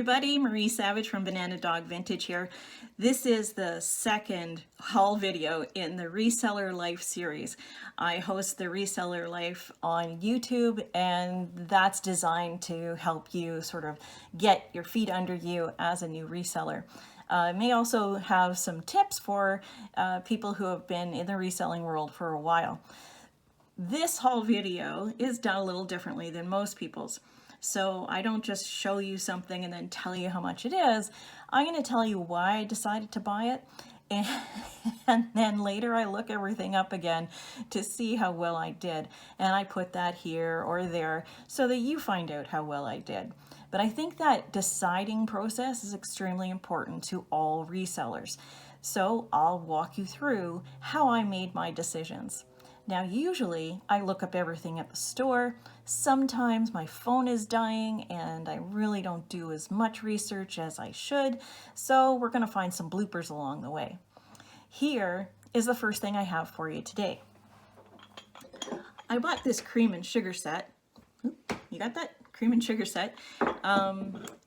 everybody, Marie Savage from Banana Dog Vintage here. This is the second haul video in the Reseller Life series. I host the Reseller Life on YouTube, and that's designed to help you sort of get your feet under you as a new reseller. I may also have some tips for people who have been in the reselling world for a while. This haul video is done a little differently than most people's. So I don't just show you something and then tell you how much it is. I'm going to tell you why I decided to buy it. And then later I look everything up again to see how well I did. And I put that here or there so that you find out how well I did. But I think that deciding process is extremely important to all resellers. So I'll walk you through how I made my decisions. Now, usually I look up everything at the store. Sometimes my phone is dying and I really don't do as much research as I should, so we're going to find some bloopers along the way. Here is the first thing I have for you today. I bought this cream and sugar set. Oop, you got that? Cream and sugar set.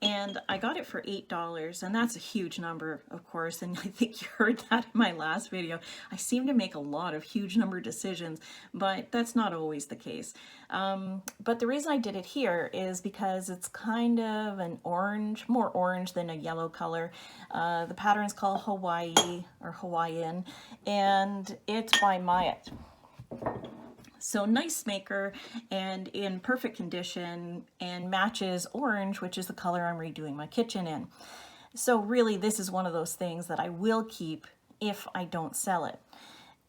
And I got it for $8, and that's a huge number, of course, and I think you heard that in my last video. I seem to make a lot of huge number decisions, but that's not always the case. But the reason I did it here is because it's kind of an orange, more orange than a yellow color. The pattern is called Hawaii or Hawaiian, and it's by Myatt. So nice maker and in perfect condition and matches orange, which is the color I'm redoing my kitchen in. So really this is one of those things that I will keep if I don't sell it.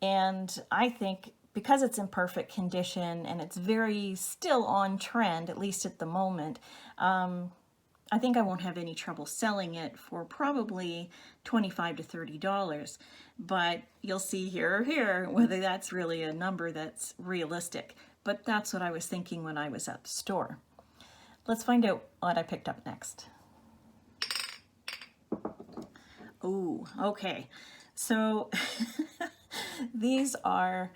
And I think because it's in perfect condition and it's very still on trend, at least at the moment, I think I won't have any trouble selling it for probably $25 to $30. But you'll see here or here whether that's really a number that's realistic. But that's what I was thinking when I was at the store. Let's find out what I picked up next. Oh, okay. So these are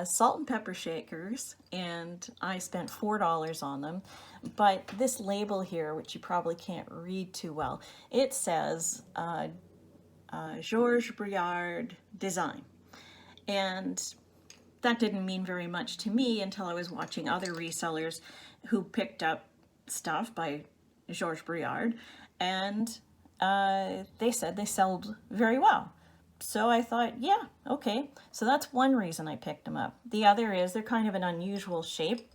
salt and pepper shakers, and I spent $4 on them. But this label here, which you probably can't read too well, it says Georges Briard design. And that didn't mean very much to me until I was watching other resellers who picked up stuff by Georges Briard, and they said they sold very well. So I thought, yeah, okay. So that's one reason I picked them up. The other is they're kind of an unusual shape.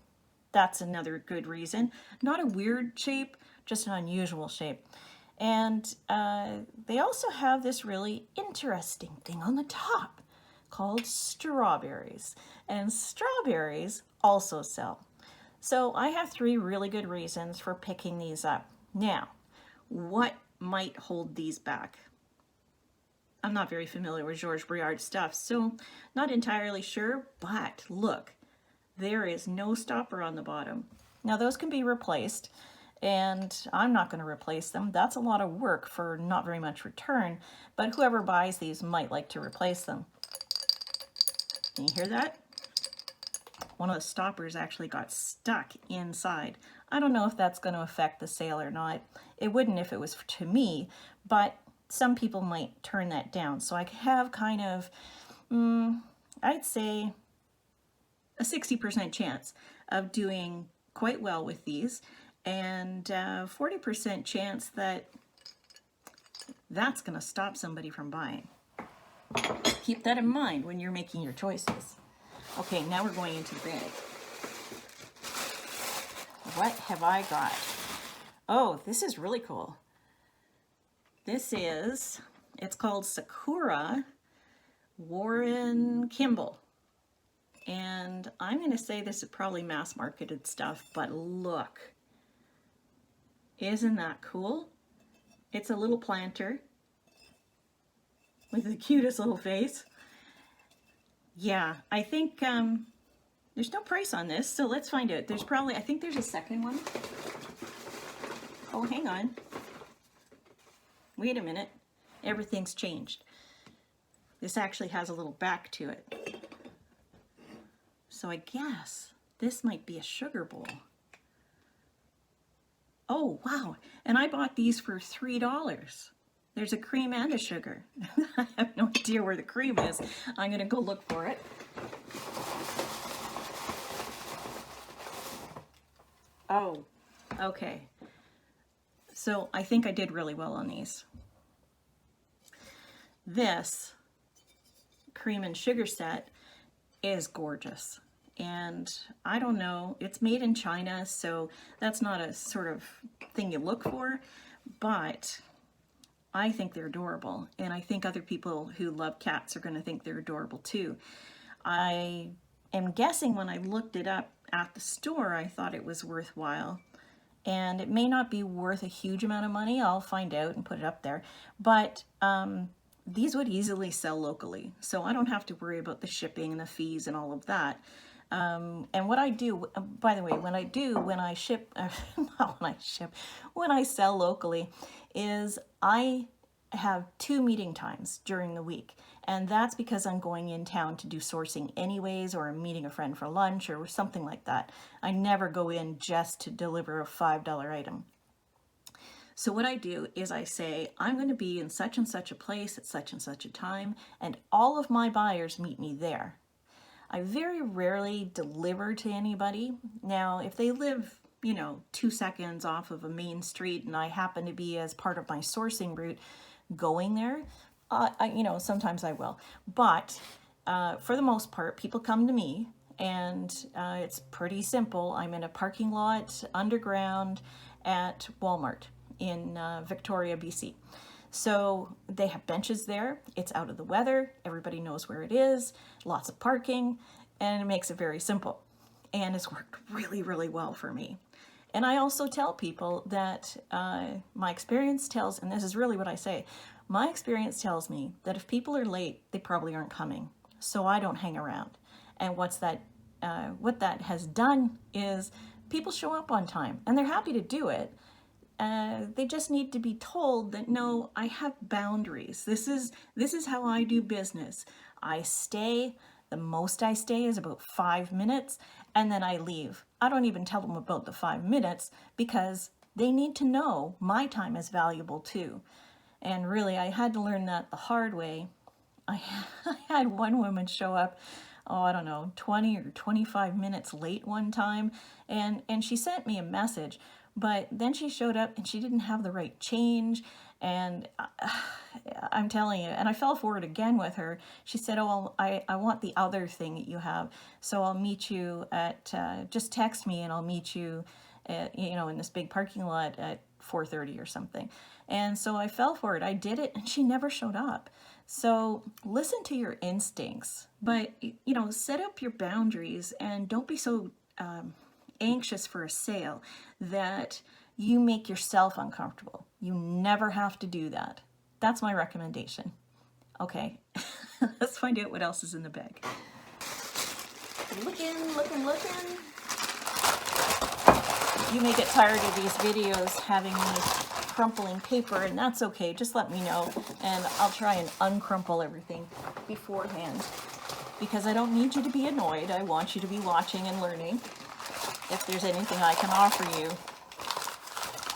That's another good reason. Not a weird shape, just an unusual shape. And they also have this really interesting thing on the top called strawberries. And strawberries also sell. So I have three really good reasons for picking these up. Now, what might hold these back? I'm not very familiar with Georges Briard stuff, so not entirely sure, but look, there is no stopper on the bottom. Now those can be replaced, and I'm not going to replace them. That's a lot of work for not very much return, but whoever buys these might like to replace them. Can you hear that? One of the stoppers actually got stuck inside. I don't know if that's going to affect the sale or not. It wouldn't if it was to me, but some people might turn that down. So I have kind of, I'd say a 60% chance of doing quite well with these, and 40% chance that that's going to stop somebody from buying. Keep that in mind when you're making your choices. Okay, now we're going into the bag. What have I got? Oh, this is really cool. This is, it's called Sakura Warren Kimball. And I'm going to say this is probably mass marketed stuff, but look. Isn't that cool? It's a little planter with the cutest little face. Yeah, I think there's no price on this, so let's find out. There's probably, I think there's a second one. Oh, hang on. Wait a minute, everything's changed. This actually has a little back to it. So I guess this might be a sugar bowl. Oh, wow. And I bought these for $3. There's a cream and a sugar. I have no idea where the cream is. I'm going to go look for it. Oh, okay. So I think I did really well on these. This cream and sugar set is gorgeous. And I don't know, it's made in China, so that's not a sort of thing you look for, but I think they're adorable. And I think other people who love cats are going to think they're adorable too. I am guessing when I looked it up at the store, I thought it was worthwhile. And it may not be worth a huge amount of money. I'll find out and put it up there. But these would easily sell locally. So I don't have to worry about the shipping and the fees and all of that. And what I do, by the way, when I sell locally, is I have 2 meeting times during the week. And that's because I'm going in town to do sourcing anyways, or I'm meeting a friend for lunch or something like that. I never go in just to deliver a $5 item. So what I do is I say, I'm going to be in such and such a place at such and such a time, and all of my buyers meet me there. I very rarely deliver to anybody. Now, if they live, 2 seconds off of a main street and I happen to be as part of my sourcing route going there, sometimes I will. But for the most part, people come to me, and it's pretty simple. I'm in a parking lot underground at Walmart in Victoria, BC. So they have benches there. It's out of the weather. Everybody knows where it is. Lots of parking, and it makes it very simple. And it's worked really, really well for me. And I also tell people that my experience tells, and this is really what I say, my experience tells me that if people are late, they probably aren't coming. So I don't hang around. And what that has done is people show up on time, and they're happy to do it. They just need to be told that, no, I have boundaries. This is how I do business. I stay. The most I stay is about 5 minutes, and then I leave. I don't even tell them about the 5 minutes because they need to know my time is valuable too. And really, I had to learn that the hard way. I had one woman show up, 20 or 25 minutes late one time, and she sent me a message. But then she showed up and she didn't have the right change. And I'm telling you, and I fell for it again with her. She said, oh, I want the other thing that you have. So I'll meet you at, just text me and I'll meet you at, in this big parking lot at 4:30 or something. And so I fell for it. I did it, and she never showed up. So listen to your instincts, but, set up your boundaries, and don't be so anxious for a sale that you make yourself uncomfortable. You never have to do that. That's my recommendation. Okay, let's find out what else is in the bag. Looking. You may get tired of these videos having me crumpling paper, and that's okay. Just let me know, and I'll try and uncrumple everything beforehand, because I don't need you to be annoyed. I want you to be watching and learning. If there's anything I can offer you.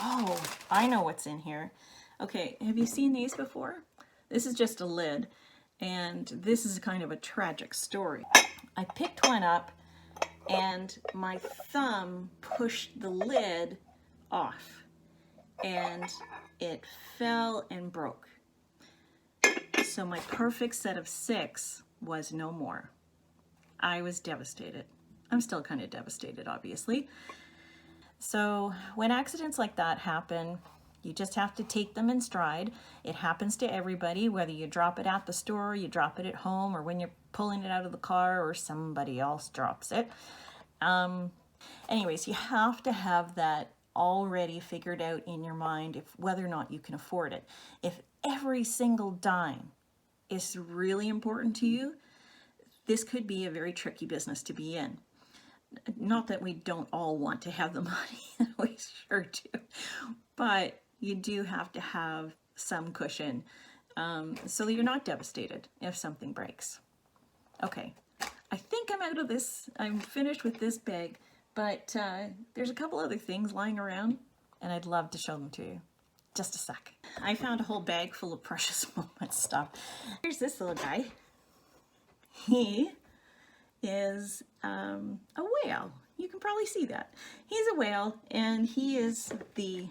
Oh, I know what's in here. Okay, have you seen these before? This is just a lid, and this is kind of a tragic story. I picked one up, and my thumb pushed the lid off, and it fell and broke. So my perfect set of 6 was no more. I was devastated. I'm still kind of devastated, obviously. So when accidents like that happen, you just have to take them in stride. It happens to everybody, whether you drop it at the store, you drop it at home, or when you're pulling it out of the car, or somebody else drops it. Anyways, you have to have that already figured out in your mind, whether or not you can afford it. If every single dime is really important to you, this could be a very tricky business to be in. Not that we don't all want to have the money, we sure do, but you do have to have some cushion so that you're not devastated if something breaks. Okay, I think I'm out of this. I'm finished with this bag, but there's a couple other things lying around. and I'd love to show them to you. Just a sec. I found a whole bag full of Precious Moments stuff. Here's this little guy. He is a whale. You can probably see that. He's a whale, and he is the,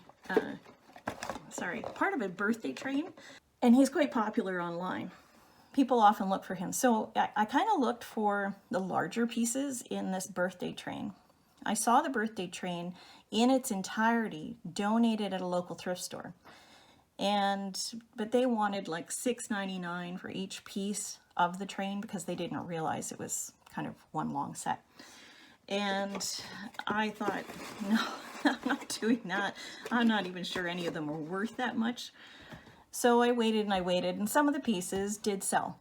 part of a birthday train, and he's quite popular online. People often look for him. So I kind of looked for the larger pieces in this birthday train. I saw the birthday train in its entirety donated at a local thrift store. But they wanted like $6.99 for each piece of the train because they didn't realize it was kind of one long set. And I thought, no, I'm not doing that. I'm not even sure any of them were worth that much. So I waited and I waited, and some of the pieces did sell.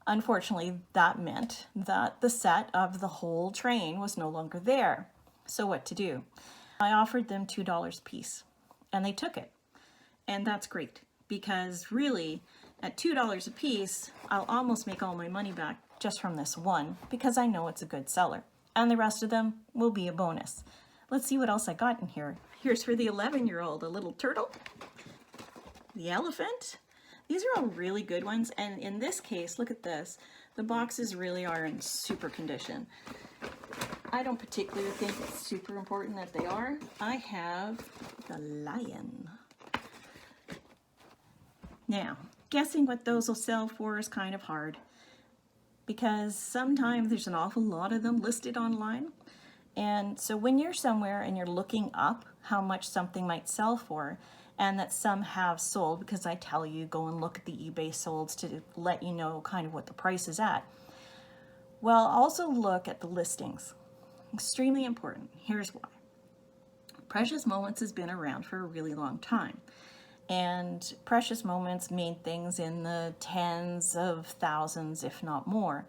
Unfortunately, that meant that the set of the whole train was no longer there. So what to do? I offered them $2 a piece, and they took it. And that's great, because really, at $2 a piece, I'll almost make all my money back just from this one, because I know it's a good seller. And the rest of them will be a bonus. Let's see what else I got in here. Here's for the 11-year-old, a little turtle. The elephant. These are all really good ones, and in this case, look at this. The boxes really are in super condition. I don't particularly think it's super important that they are. I have the lion. Now, guessing what those will sell for is kind of hard, because sometimes there's an awful lot of them listed online. And so when you're somewhere and you're looking up how much something might sell for, and that some have sold, because I tell you, go and look at the eBay solds to let you know kind of what the price is at. Well, also look at the listings. Extremely important. Here's why. Precious Moments has been around for a really long time. And Precious Moments made things in the tens of thousands, if not more.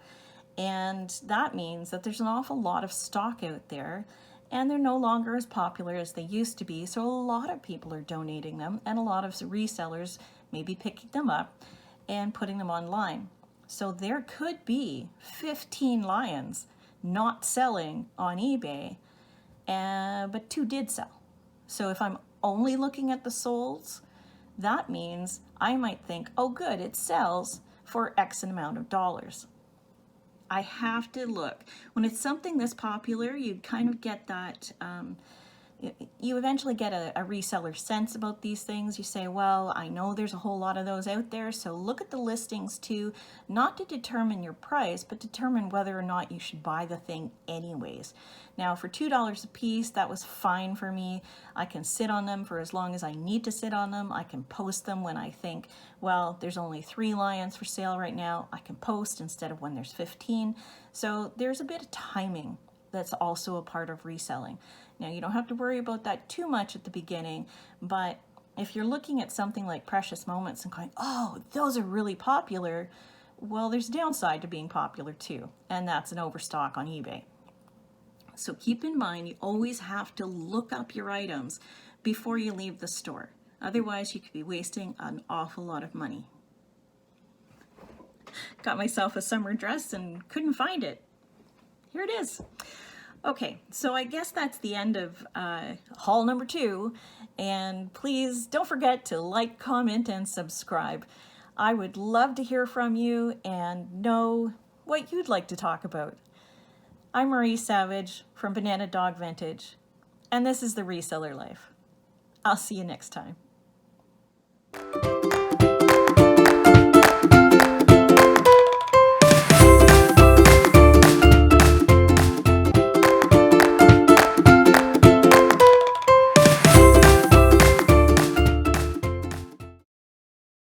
And that means that there's an awful lot of stock out there, and they're no longer as popular as they used to be. So a lot of people are donating them, and a lot of resellers may be picking them up and putting them online. So there could be 15 lions not selling on eBay, but 2 did sell. So if I'm only looking at the solds, that means I might think, oh good, it sells for X amount of dollars. I have to look. When it's something this popular, you kind of get that, you eventually get a reseller sense about these things. You say, well, I know there's a whole lot of those out there, so look at the listings too, not to determine your price, but determine whether or not you should buy the thing anyways. Now, for $2 a piece, that was fine for me. I can sit on them for as long as I need to sit on them. I can post them when I think, well, there's only 3 lions for sale right now. I can post instead of when there's 15. So there's a bit of timing that's also a part of reselling. Now, you don't have to worry about that too much at the beginning, but if you're looking at something like Precious Moments and going, oh, those are really popular, well, there's a downside to being popular too, and that's an overstock on eBay. So keep in mind, you always have to look up your items before you leave the store. Otherwise, you could be wasting an awful lot of money. Got myself a summer dress and couldn't find it. Here it is. Okay, so I guess that's the end of haul number 2. And please don't forget to like, comment, and subscribe. I would love to hear from you and know what you'd like to talk about. I'm Marie Savage from Banana Dog Vintage, and this is the Reseller Life. I'll see you next time.